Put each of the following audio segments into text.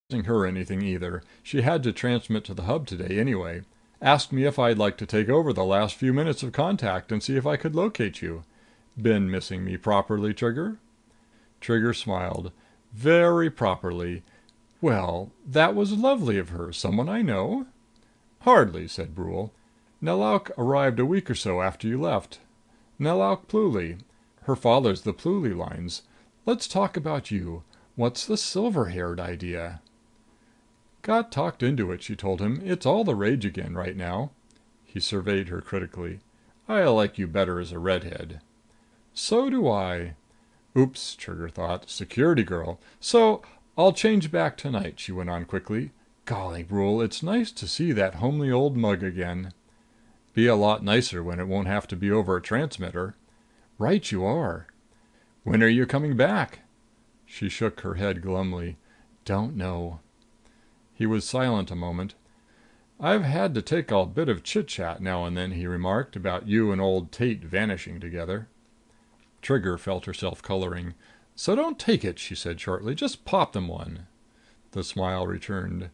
her anything either. She had to transmit to the hub today anyway. Asked me if I'd like to take over the last few minutes of contact and see if I could locate you. Been missing me properly, Trigger? Trigger smiled. Very properly. Well, that was lovely of her. Someone I know? Hardly, said Brule. Nelauk arrived a week or so after you left. Nelauk Pluly. Her father's the Pluly lines. Let's talk about you. What's the silver-haired idea? Got talked into it, she told him. It's all the rage again right now. He surveyed her critically. I like you better as a redhead. So do I. Oops, Trigger thought. Security girl. So I'll change back tonight, she went on quickly. Golly, Brule, it's nice to see that homely old mug again. Be a lot nicer when it won't have to be over a transmitter. Right you are. When are you coming back? She shook her head glumly. Don't know. He was silent a moment. I've had to take a bit of chit-chat now and then, he remarked, about you and old Tate vanishing together. Trigger felt herself coloring. So don't take it, she said shortly. Just pop them one. The smile returned.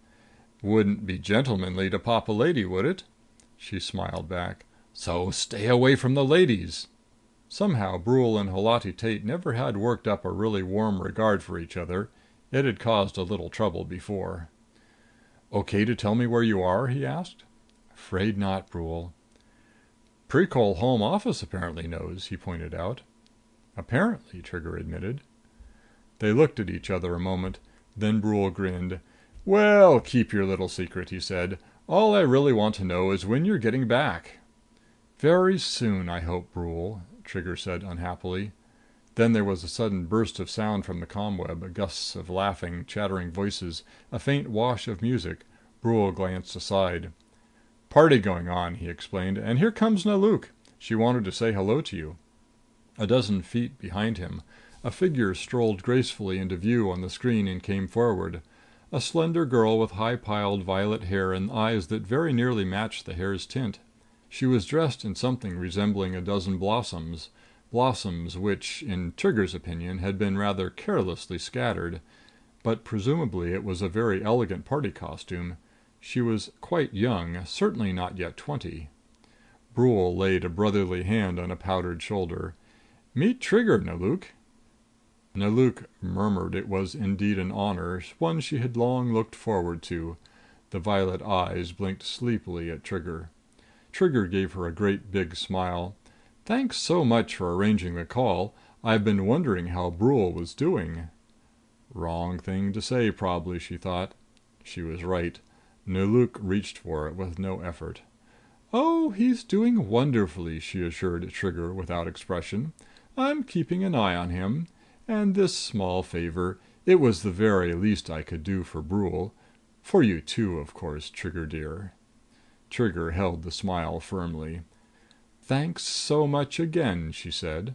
Wouldn't be gentlemanly to pop a lady, would it? She smiled back. So stay away from the ladies. Somehow Brule and Holati Tate never had worked up a really warm regard for each other. It had caused a little trouble before. Okay to tell me where you are? He asked. Afraid not, Brule. Precol Home Office apparently knows, he pointed out. Apparently, Trigger admitted. They looked at each other a moment. Then Brule grinned. Well, keep your little secret, he said. All I really want to know is when you're getting back. Very soon, I hope, Brule, Trigger said unhappily. Then there was a sudden burst of sound from the ComWeb, gusts of laughing, chattering voices, a faint wash of music. Brule glanced aside. Party going on, he explained. And here comes Nelauk. She wanted to say hello to you. A dozen feet behind him, a figure strolled gracefully into view on the screen and came forward. A slender girl with high-piled violet hair and eyes that very nearly matched the hair's tint. She was dressed in something resembling a dozen blossoms. Blossoms which, in Trigger's opinion, had been rather carelessly scattered. But presumably it was a very elegant party costume. She was quite young, certainly not yet 20. Brule laid a brotherly hand on a powdered shoulder. Meet Trigger, Nelauk. Nelauk murmured it was indeed an honor, one she had long looked forward to. The violet eyes blinked sleepily at Trigger. Trigger gave her a great big smile. Thanks so much for arranging the call. I've been wondering how Brule was doing. Wrong thing to say, probably, she thought. She was right. Nelauk reached for it with no effort. Oh, he's doing wonderfully, she assured Trigger without expression. I'm keeping an eye on him. And this small favor, it was the very least I could do for Brule. For you too, of course, Trigger dear. Trigger held the smile firmly. Thanks so much again, she said.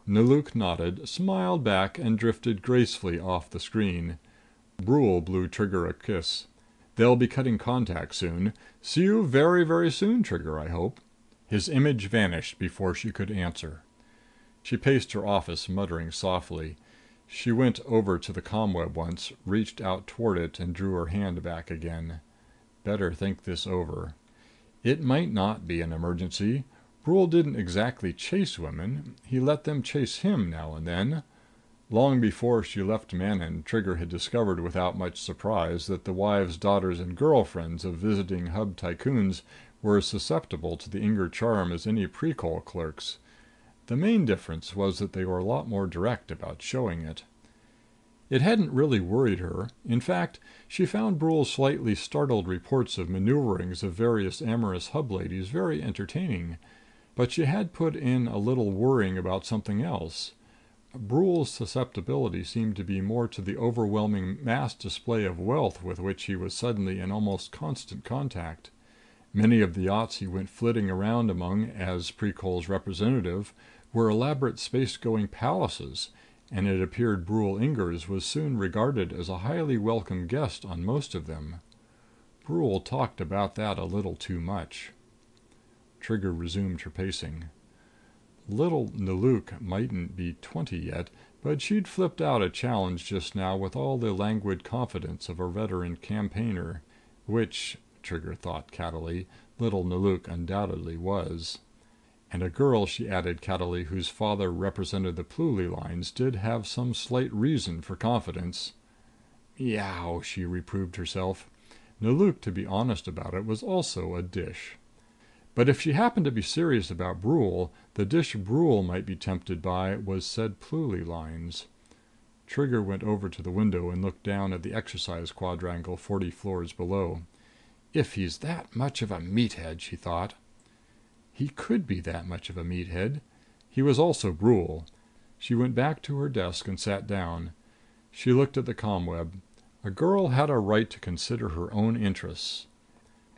Nelauk nodded, smiled back and drifted gracefully off the screen. Brule blew Trigger a kiss. They'll be cutting contact soon. See you very, very soon, Trigger, I hope. His image vanished before she could answer. She paced her office, muttering softly. She went over to the ComWeb once, reached out toward it and drew her hand back again. Better think this over. It might not be an emergency. Brule didn't exactly chase women. He let them chase him now and then. Long before she left Manon, Trigger had discovered without much surprise that the wives, daughters and girlfriends of visiting hub tycoons were as susceptible to the Inger charm as any Precol clerks. The main difference was that they were a lot more direct about showing it. It hadn't really worried her. In fact, she found Brule's slightly startled reports of maneuverings of various amorous hub ladies very entertaining. But she had put in a little worrying about something else. Brule's susceptibility seemed to be more to the overwhelming mass display of wealth with which he was suddenly in almost constant contact. Many of the yachts he went flitting around among as Precol's representative were elaborate space-going palaces, and it appeared Brule Ingers was soon regarded as a highly welcome guest on most of them. Brule talked about that a little too much. Trigger resumed her pacing. Little Nalook mightn't be 20 yet, but she'd flipped out a challenge just now with all the languid confidence of a veteran campaigner. Which, Trigger thought cattily, little Nalook undoubtedly was. And a girl, she added cattily, whose father represented the Pluly lines did have some slight reason for confidence. Meow, she reproved herself. Nalook, to be honest about it, was also a dish. But if she happened to be serious about Brule, the dish Brule might be tempted by was said Pluly lines. Trigger went over to the window and looked down at the exercise quadrangle 40 floors below. If he's that much of a meathead, she thought. He could be that much of a meathead. He was also Brule. She went back to her desk and sat down. She looked at the ComWeb. A girl had a right to consider her own interests.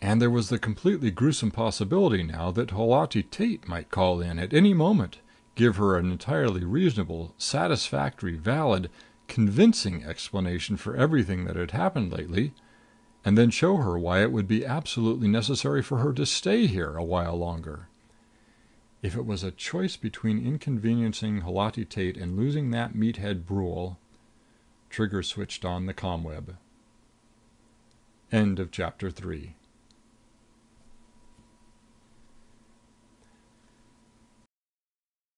And there was the completely gruesome possibility now that Holati Tate might call in at any moment, give her an entirely reasonable, satisfactory, valid, convincing explanation for everything that had happened lately, and then show her why it would be absolutely necessary for her to stay here a while longer. If it was a choice between inconveniencing Holati Tate and losing that meathead Brule, Trigger switched on the ComWeb. End of chapter 3.